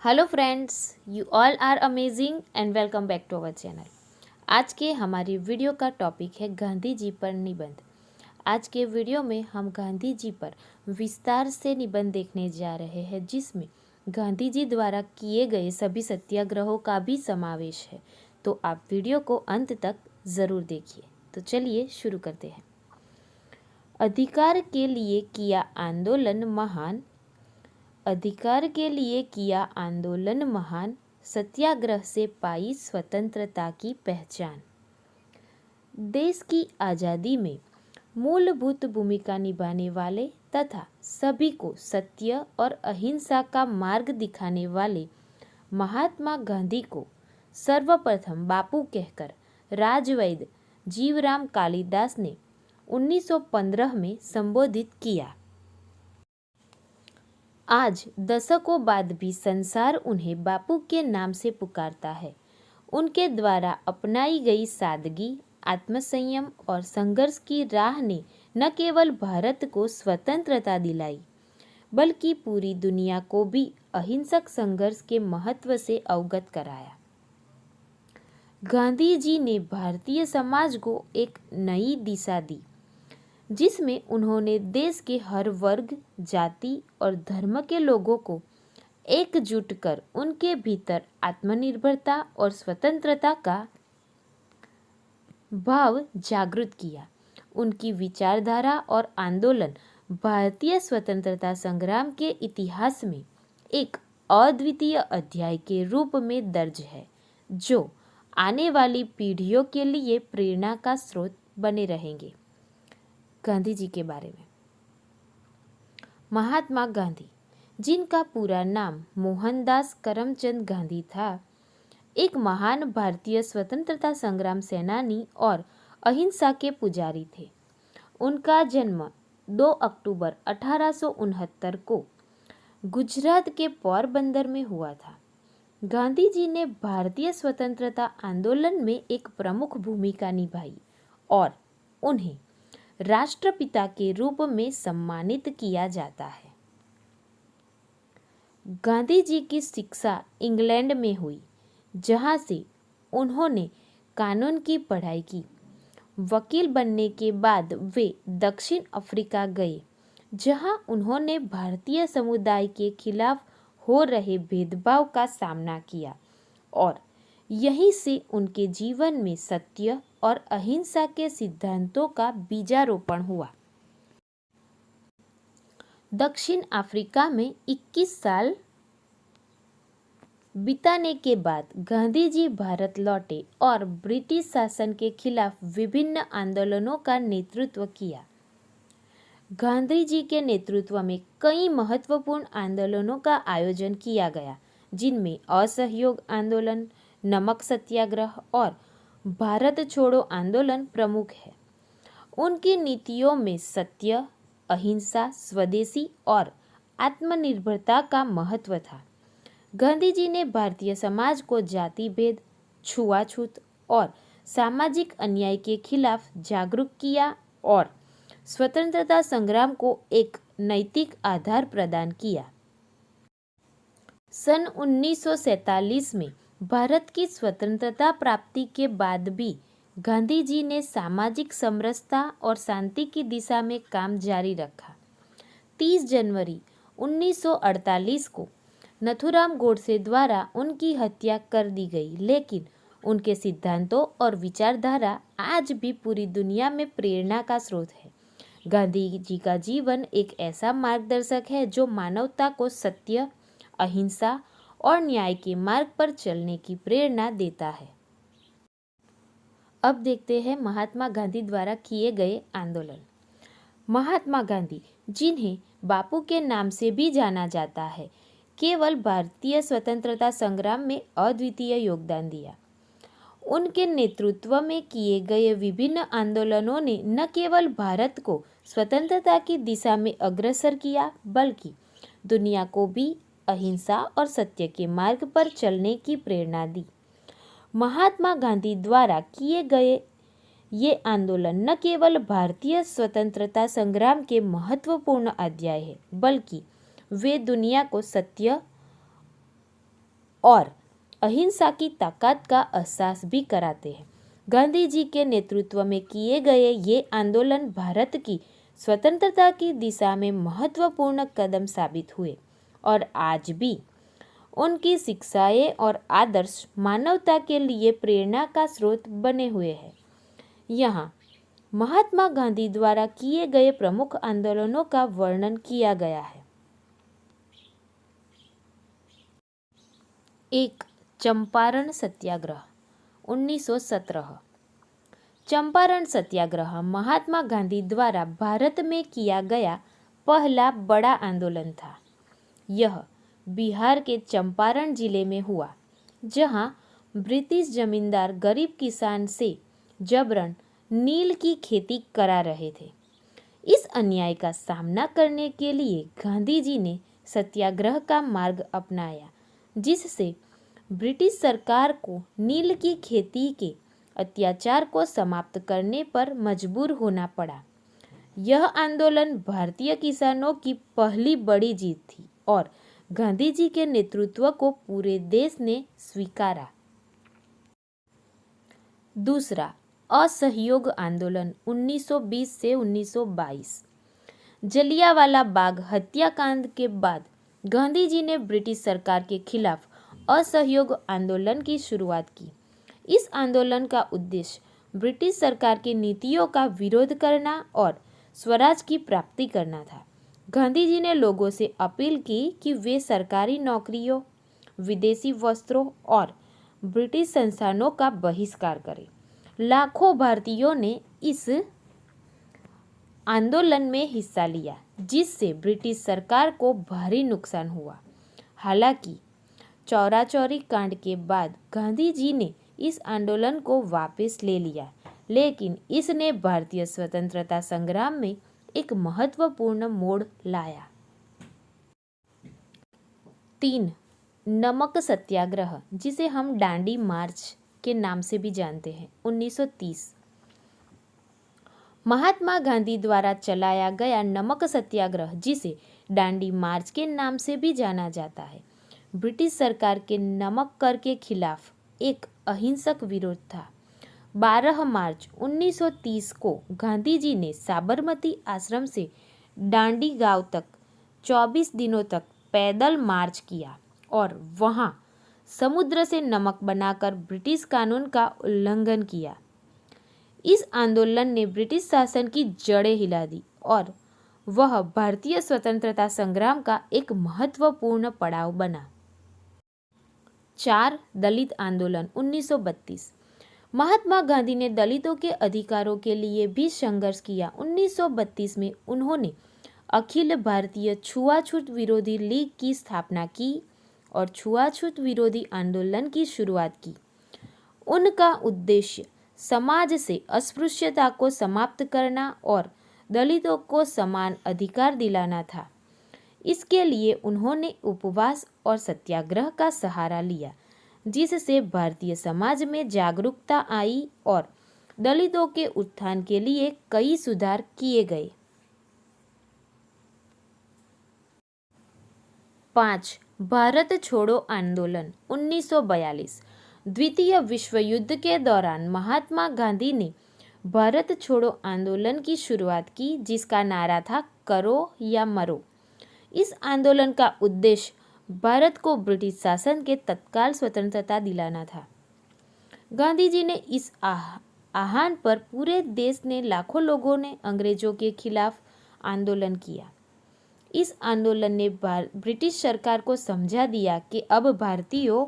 Hello friends, you all are amazing and welcome back to our channel. आज के हमारी video का topic है गांधी जी पर निबंध। आज के वीडियो में हम गांधी जी पर विस्तार से निबंध देखने जा रहे हैं, जिसमें गांधी जी द्वारा किए गए सभी सत्याग्रहों का भी समावेश है। तो आप वीडियो को अंत तक ज़रूर देखिए। तो चलिए शुरू करते हैं। अधिकार के लिए किया आंदोलन महान, अधिकार के लिए किया आंदोलन महान, सत्याग्रह से पाई स्वतंत्रता की पहचान। देश की आज़ादी में मूलभूत भूमिका निभाने वाले तथा सभी को सत्य और अहिंसा का मार्ग दिखाने वाले महात्मा गांधी को सर्वप्रथम बापू कहकर राजवैद्य जीवराम कालिदास ने 1915 में संबोधित किया। आज दशकों बाद भी संसार उन्हें बापू के नाम से पुकारता है। उनके द्वारा अपनाई गई सादगी, आत्मसंयम और संघर्ष की राह ने न केवल भारत को स्वतंत्रता दिलाई, बल्कि पूरी दुनिया को भी अहिंसक संघर्ष के महत्व से अवगत कराया। गांधी जी ने भारतीय समाज को एक नई दिशा दी, जिसमें उन्होंने देश के हर वर्ग, जाति और धर्म के लोगों को एकजुट कर उनके भीतर आत्मनिर्भरता और स्वतंत्रता का भाव जागृत किया। उनकी विचारधारा और आंदोलन भारतीय स्वतंत्रता संग्राम के इतिहास में एक अद्वितीय अध्याय के रूप में दर्ज है, जो आने वाली पीढ़ियों के लिए प्रेरणा का स्रोत बने रहेंगे। गांधी जी के बारे में। महात्मा गांधी, जिनका पूरा नाम मोहनदास करमचंद गांधी था, एक महान भारतीय स्वतंत्रता संग्राम सेनानी और अहिंसा के पुजारी थे। उनका जन्म 2 अक्टूबर 1869 को गुजरात के पोरबंदर में हुआ था। गांधी जी ने भारतीय स्वतंत्रता आंदोलन में एक प्रमुख भूमिका निभाई और उन्हें राष्ट्रपिता के रूप में सम्मानित किया जाता है। गांधी जी की शिक्षा इंग्लैंड में हुई, जहां से उन्होंने कानून की पढ़ाई की। वकील बनने के बाद वे दक्षिण अफ्रीका गए, जहां उन्होंने भारतीय समुदाय के खिलाफ हो रहे भेदभाव का सामना किया और यहीं से उनके जीवन में सत्य और अहिंसा के सिद्धांतों का बीजारोपण हुआ। दक्षिण अफ्रीका में 21 साल बिताने के बाद गांधी जी भारत लौटे और ब्रिटिश शासन के खिलाफ विभिन्न आंदोलनों का नेतृत्व किया। गांधी जी के नेतृत्व में कई महत्वपूर्ण आंदोलनों का आयोजन किया गया, जिनमें असहयोग आंदोलन, नमक सत्याग्रह और भारत छोड़ो आंदोलन प्रमुख है। उनकी नीतियों में सत्य, अहिंसा, स्वदेशी और आत्मनिर्भरता का महत्व था। गांधी जी ने भारतीय समाज को जाति भेद, छुआछूत और सामाजिक अन्याय के खिलाफ जागरूक किया और स्वतंत्रता संग्राम को एक नैतिक आधार प्रदान किया। सन 1947 में भारत की स्वतंत्रता प्राप्ति के बाद भी गांधी जी ने सामाजिक समरसता और शांति की दिशा में काम जारी रखा। 30 जनवरी 1948 को नथुराम गोडसे द्वारा उनकी हत्या कर दी गई, लेकिन उनके सिद्धांतों और विचारधारा आज भी पूरी दुनिया में प्रेरणा का स्रोत है। गांधी जी का जीवन एक ऐसा मार्गदर्शक है जो मानवता को सत्य, अहिंसा और न्याय के मार्ग पर चलने की प्रेरणा देता है। अब देखते हैं महात्मा गांधी द्वारा किए गए आंदोलन। महात्मा गांधी, जिन्हें बापू के नाम से भी जाना जाता है, केवल भारतीय स्वतंत्रता संग्राम में अद्वितीय योगदान दिया। उनके नेतृत्व में किए गए विभिन्न आंदोलनों ने न केवल भारत को स्वतंत्रता की दिशा में अग्रसर किया, बल्कि दुनिया को भी अहिंसा और सत्य के मार्ग पर चलने की प्रेरणा दी। महात्मा गांधी द्वारा किए गए ये आंदोलन न केवल भारतीय स्वतंत्रता संग्राम के महत्वपूर्ण अध्याय है, बल्कि वे दुनिया को सत्य और अहिंसा की ताकत का एहसास भी कराते हैं। गांधी जी के नेतृत्व में किए गए ये आंदोलन भारत की स्वतंत्रता की दिशा में महत्वपूर्ण कदम साबित हुए और आज भी उनकी शिक्षाएं और आदर्श मानवता के लिए प्रेरणा का स्रोत बने हुए हैं। यहाँ महात्मा गांधी द्वारा किए गए प्रमुख आंदोलनों का वर्णन किया गया है। 1. चंपारण सत्याग्रह 1917। चंपारण सत्याग्रह महात्मा गांधी द्वारा भारत में किया गया पहला बड़ा आंदोलन था। यह बिहार के चंपारण जिले में हुआ, जहां ब्रिटिश जमींदार गरीब किसान से जबरन नील की खेती करा रहे थे। इस अन्याय का सामना करने के लिए गांधी जी ने सत्याग्रह का मार्ग अपनाया, जिससे ब्रिटिश सरकार को नील की खेती के अत्याचार को समाप्त करने पर मजबूर होना पड़ा। यह आंदोलन भारतीय किसानों की पहली बड़ी जीत थी और गांधी जी के नेतृत्व को पूरे देश ने स्वीकारा। 2. असहयोग आंदोलन 1920 से 1922। जलियांवाला बाग हत्याकांड के बाद गांधी जी ने ब्रिटिश सरकार के खिलाफ असहयोग आंदोलन की शुरुआत की। इस आंदोलन का उद्देश्य ब्रिटिश सरकार की नीतियों का विरोध करना और स्वराज की प्राप्ति करना था। गांधी जी ने लोगों से अपील की कि वे सरकारी नौकरियों, विदेशी वस्त्रों और ब्रिटिश संस्थानों का बहिष्कार करें। लाखों भारतीयों ने इस आंदोलन में हिस्सा लिया, जिससे ब्रिटिश सरकार को भारी नुकसान हुआ। हालांकि चौराचौरी कांड के बाद गांधी जी ने इस आंदोलन को वापस ले लिया, लेकिन इसने भारतीय स्वतंत्रता संग्राम में एक महत्वपूर्ण मोड़ लाया। 3. नमक सत्याग्रह, जिसे हम दांडी मार्च के नाम से भी जानते हैं, 1930। महात्मा गांधी द्वारा चलाया गया नमक सत्याग्रह, जिसे दांडी मार्च के नाम से भी जाना जाता है, ब्रिटिश सरकार के नमक कर के खिलाफ एक अहिंसक विरोध था। 12 मार्च 1930 को गांधी जी ने साबरमती आश्रम से दांडी गांव तक 24 दिनों तक पैदल मार्च किया और वहां समुद्र से नमक बनाकर ब्रिटिश कानून का उल्लंघन किया। इस आंदोलन ने ब्रिटिश शासन की जड़ें हिला दी और वह भारतीय स्वतंत्रता संग्राम का एक महत्वपूर्ण पड़ाव बना। 4. दलित आंदोलन 1932। महात्मा गांधी ने दलितों के अधिकारों के लिए भी संघर्ष किया। 1932 में उन्होंने अखिल भारतीय छुआछूत विरोधी लीग की स्थापना की और छुआछूत विरोधी आंदोलन की शुरुआत की। उनका उद्देश्य समाज से अस्पृश्यता को समाप्त करना और दलितों को समान अधिकार दिलाना था। इसके लिए उन्होंने उपवास और सत्याग्रह का सहारा लिया, जिससे भारतीय समाज में जागरूकता आई और दलितों के उत्थान के लिए कई सुधार किए गए। 5. भारत छोड़ो आंदोलन 1942। द्वितीय विश्व युद्ध के दौरान महात्मा गांधी ने भारत छोड़ो आंदोलन की शुरुआत की, जिसका नारा था करो या मरो। इस आंदोलन का उद्देश्य भारत को ब्रिटिश शासन के तत्काल स्वतंत्रता दिलाना था। गांधी जी ने इस आह्वान पर पूरे देश ने लाखों लोगों ने अंग्रेजों के खिलाफ आंदोलन किया। इस आंदोलन ने ब्रिटिश सरकार को समझा दिया कि अब भारतीयों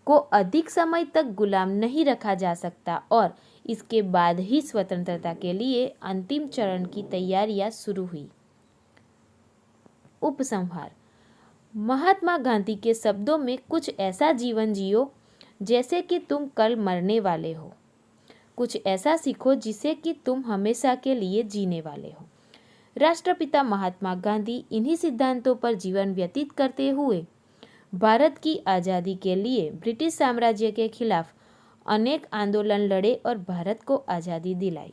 को अधिक समय तक गुलाम नहीं रखा जा सकता और इसके बाद ही स्वतंत्रता के लिए अंतिम चरण की तैयारियां शुरू हुई। उपसंहार। महात्मा गांधी के शब्दों में कुछ ऐसा जीवन जियो जैसे कि तुम कल मरने वाले हो। कुछ ऐसा सीखो जिसे कि तुम हमेशा के लिए जीने वाले हो। राष्ट्रपिता महात्मा गांधी इन्हीं सिद्धांतों पर जीवन व्यतीत करते हुए भारत की आज़ादी के लिए ब्रिटिश साम्राज्य के खिलाफ अनेक आंदोलन लड़े और भारत को आज़ादी दिलाई।